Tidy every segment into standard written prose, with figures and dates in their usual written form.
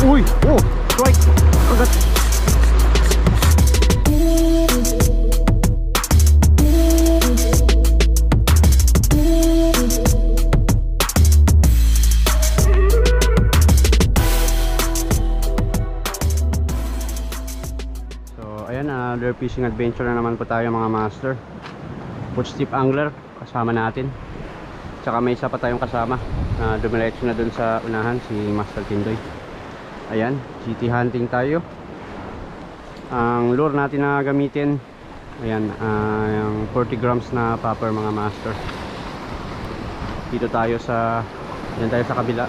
Uy! Oh! Strike! Agad! Another fishing adventure na naman po tayo mga master. Foot tip angler kasama natin. Tsaka may isa pa tayong kasama na dumiretso na dun sa unahan, si Master Kindoy. Ayan, GT hunting tayo. Ang lure natin na gamitin, ayan, yung 40 grams na popper mga master. Dito tayo sa, yan tayo sa kabila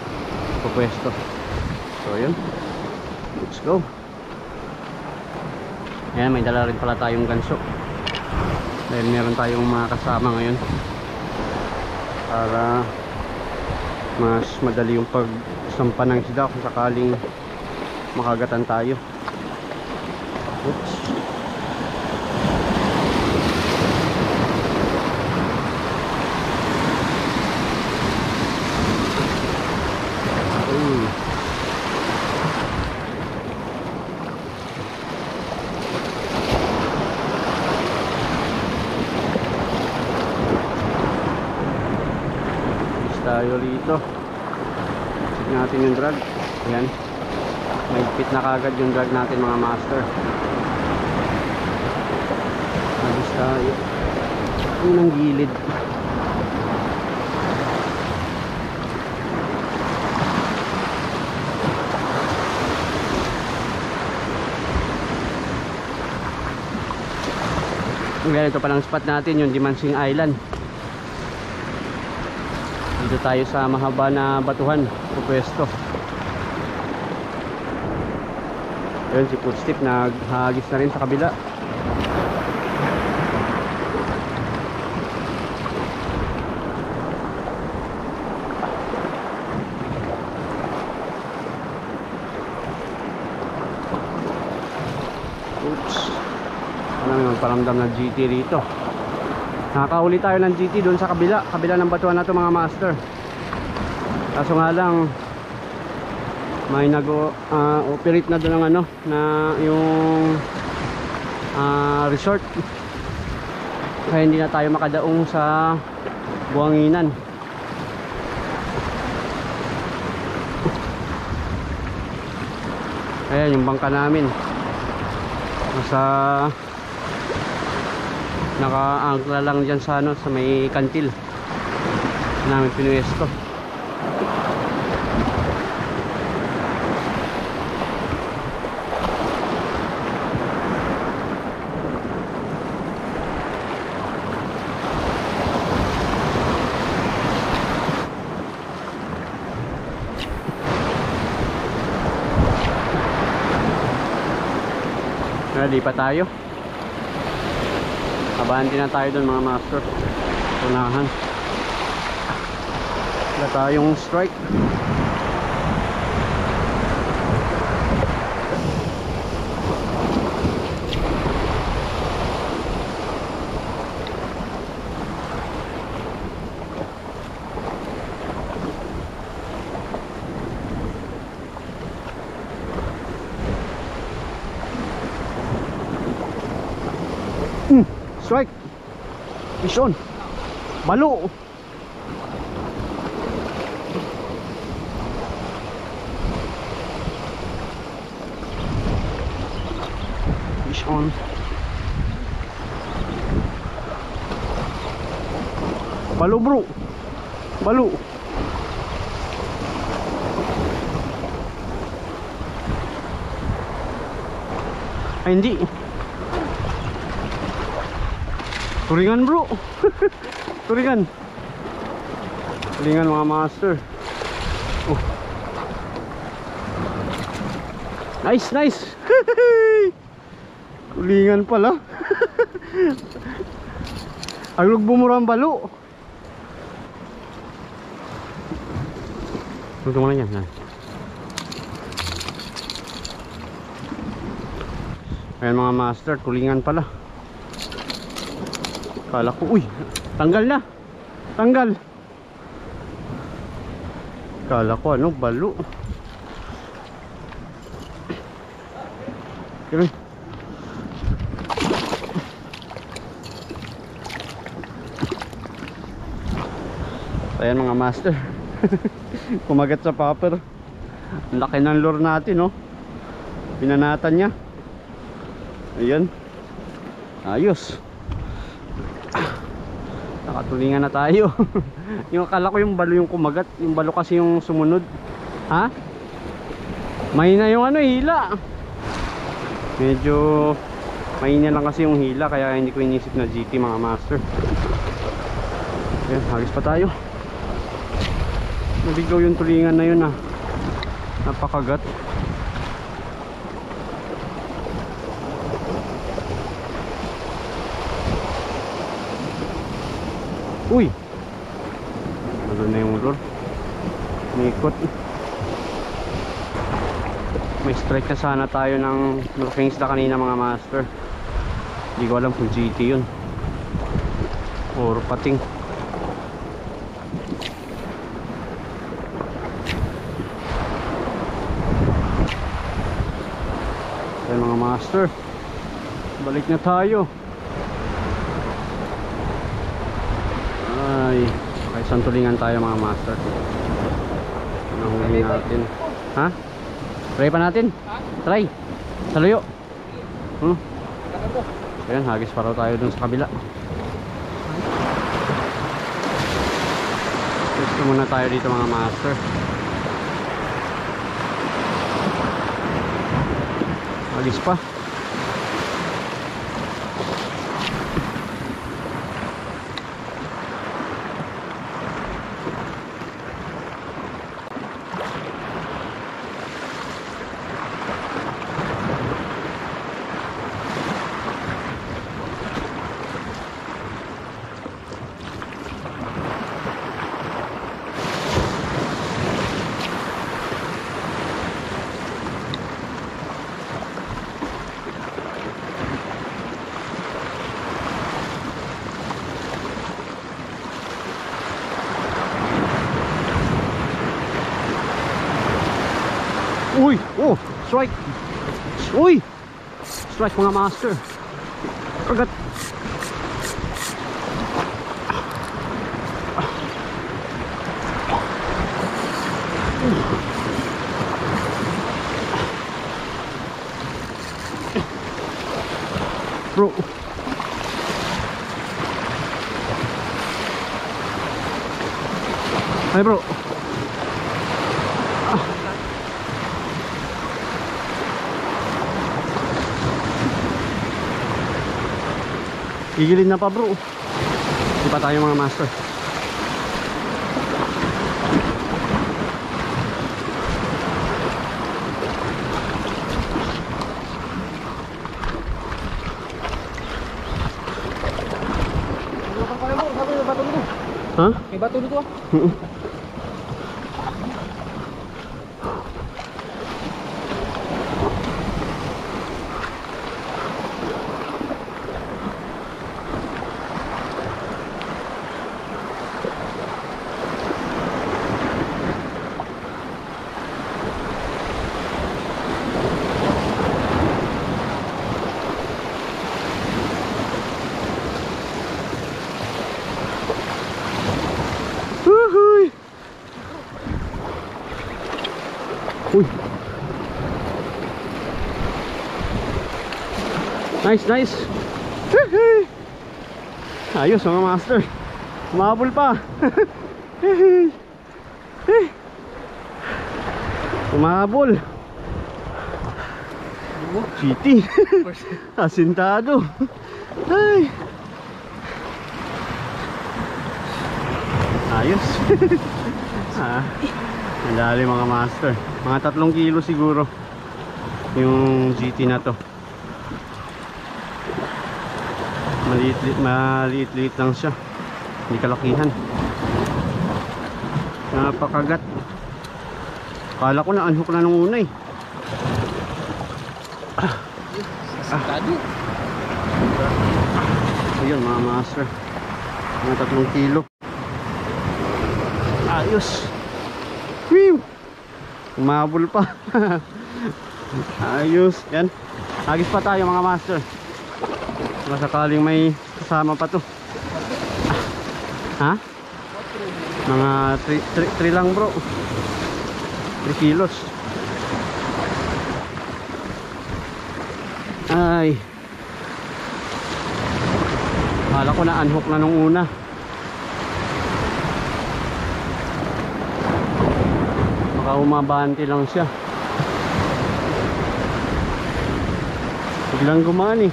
pupwesto. So yun, let's go. Ayan, may dala rin pala tayong ganso dahil meron tayong mga kasama ngayon para mas madali yung pagsampa ng isda kung sakaling makagatan tayo. Oops. Tayo rito, check natin yung drag. Ayan, may fit na kagad yung drag natin mga master. Alis tayo unang gilid. Ganito pa lang spot natin, yung Dimansing Island. Dito tayo sa mahaba na batuhan pupwesto. Ayun, si Footstep naghagis na rin sa kabila. Oops, ano may magparamdam na GT rito. Nakakahuli tayo ng GT doon sa kabila ng batuhan na to mga master. Kaso nga lang may nag-operate na doon ng ano, na yung resort. Kaya hindi na tayo makadaong sa buhanginan. Ayan yung bangka namin. Nasa naka-angkla lang dyan sa ano, sa may kantil namin pinuwesto. Ready pa tayo. Abante na tayo dun mga master. Tunahan. Wala tayong strike. Strike. Fish on. Balo. Fish on. Balo bro. Balo. Ay hindi. Turingan bro. Turingan. Turingan mga master. Oh. Nice, nice. Turingan pala. Aglog bumurang balo. Tunggu mo lang yan. Ayan mga master, tulingan pala. Kala ko, uy, tanggal na. Tanggal. Kala ko ano, balo. Ganun. Ayan mga master. Kumagat sa popper. Ang laki ng lure natin, no? Pinanatan niya. Ayan. Ayos. Nakatulingan na tayo. Yung akala ko yung balo yung kumagat. Yung balo kasi yung sumunod. Ha? Mahina yung ano, hila. Medyo mahina lang kasi yung hila. Kaya hindi ko inisip na GT mga master. Ayan, halis pa tayo. Nabigaw yung tulingan na yun, ah. Napakagat. Uy, ano na yung lure? Nikot. May strike na sana tayo ng malaking isda kanina mga master. Hindi ko alam kung GT yun or pating. Ayan mga master, balik na tayo. Ay, okay, santulingan tayo mga master. Nahuli natin. Ha? Try pa natin? Try. Saluyo. Ayan, hagis pa raw tayo dun sa kabila. Gusto muna tayo dito mga master. Hagis pa. Uy! Oh! Strike! Uy! Strike mga master! Kagat! Bro! Ay bro! Gigilid na pa bro. Di pa tayo mga master. Ha? May bato dito ah. Uy. Nice, nice. Ayos mga master. Umabol pa. Umabol. GT. Asintado. Ay. Ayos. Ang dali mga master. Mga 3 kilo siguro yung GT na to. Maliit lang siya. Hindi kalakihan. Napakagat. Kala ko na unhook na nung una eh. Ayun mga master. Mga 3 kilo. Ayos. Whew! Umabol pa. Ayos. Yan. Agis pa tayo mga master. Masakaling may kasama pa to. Ha? Mga 3 lang bro. 3 kilos. Ay. Kala ko na unhook na nung una. Baka umabante lang siya. Biglang gumaan eh.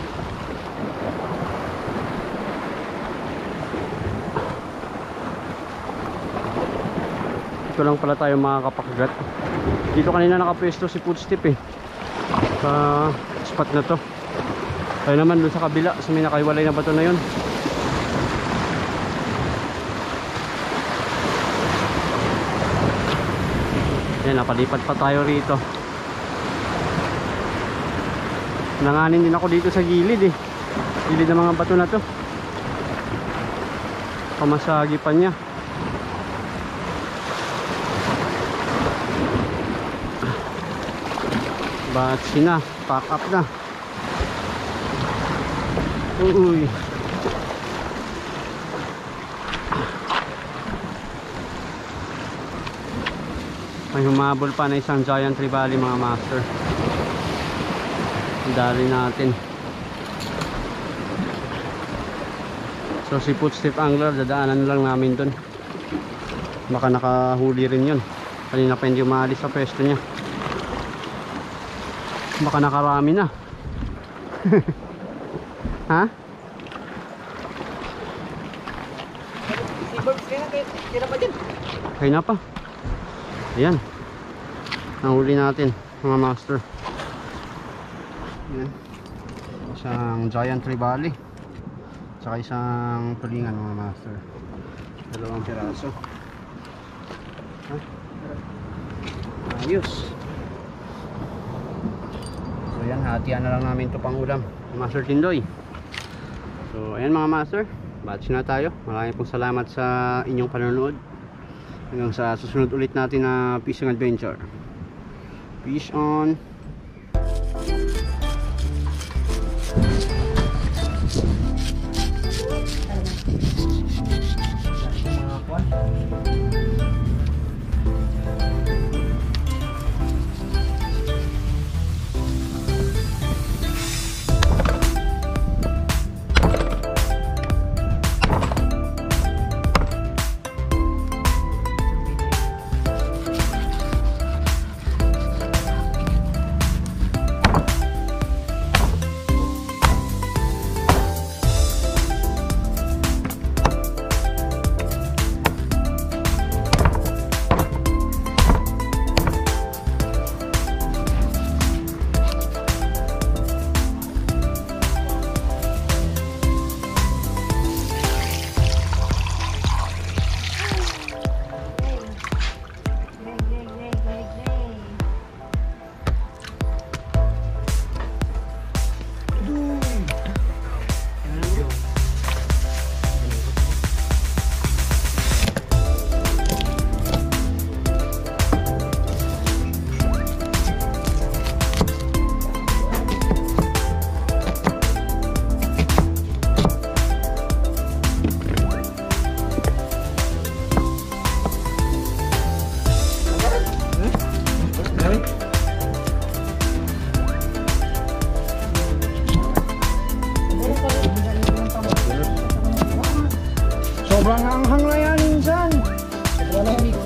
Dito lang pala tayo makakapakagat. Dito kanina nakapwesto si Footstep eh, sa spot na to. Tayo naman dun sa kabila, sa may nakaiwalay na bato na yun. Yan, napalipat pa tayo rito. Nanganin din ako dito sa gilid eh, gilid ng mga bato na to. Pamasagi pa niya. Batsi na, pack up na. Uy. May humabol pa na isang giant trevally mga master. Dali natin. So si Footstep Angler, dadaanan lang namin dun. Baka nakahuli rin yun. Kanina pa hindi umaalis sa pwesto niya. Baka nakarami na. Ha? Kaya na pa. Ayan, nahuli natin mga master. Ayan. Isang giant trevally, tsaka isang tulingan mga master. 2 piraso. Ha? Ayos. So yan, hatian na lang namin ito pang ulam, Master Tindoy. So ayan mga master, batch na tayo. Maraming pong salamat sa inyong panonood. Hanggang sa susunod ulit natin na fishing adventure. Fish on. Sobrang anghang na yan minsan. Sobrang lamig.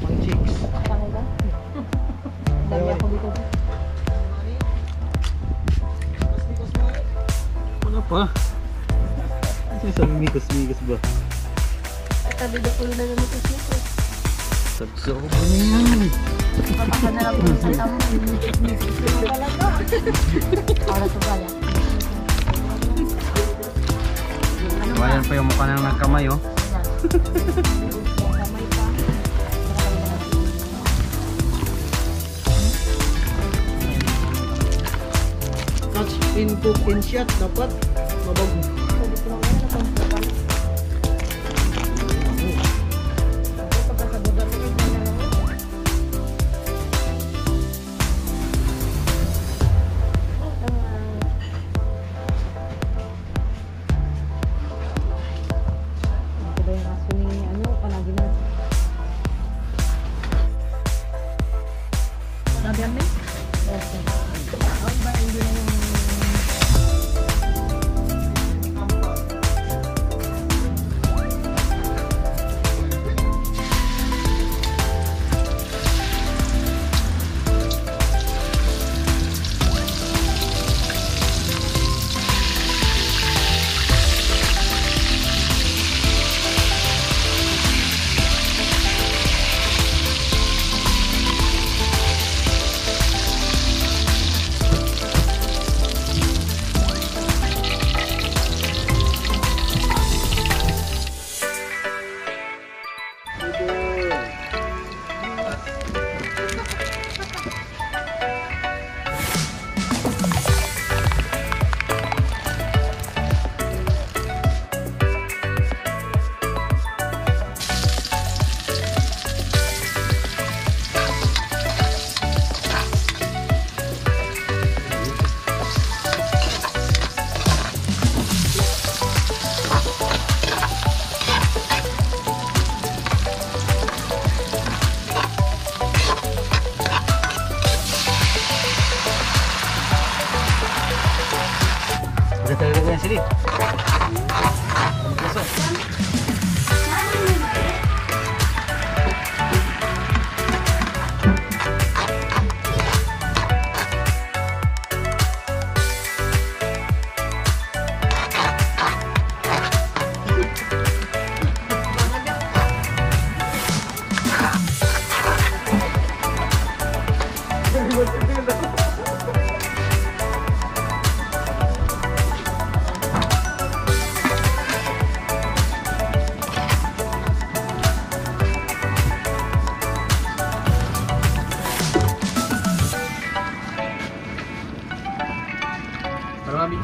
Mga chicks. Dami ako dito. Ano pa? Kasi sa migas-migas ba? At sabi ko na naman ito siya. Sabso ko na yan. Kapaka na lang po sa tamo. Talaga. Para ito pala. Bayan pa yung mukha na nagkamay oh. Kamay pa. Catch in cook in shot dapat mabago. Sabi ko nga na pang kapal. Kapag sa budak ko na lang. Marami.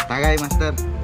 Tagay, Master.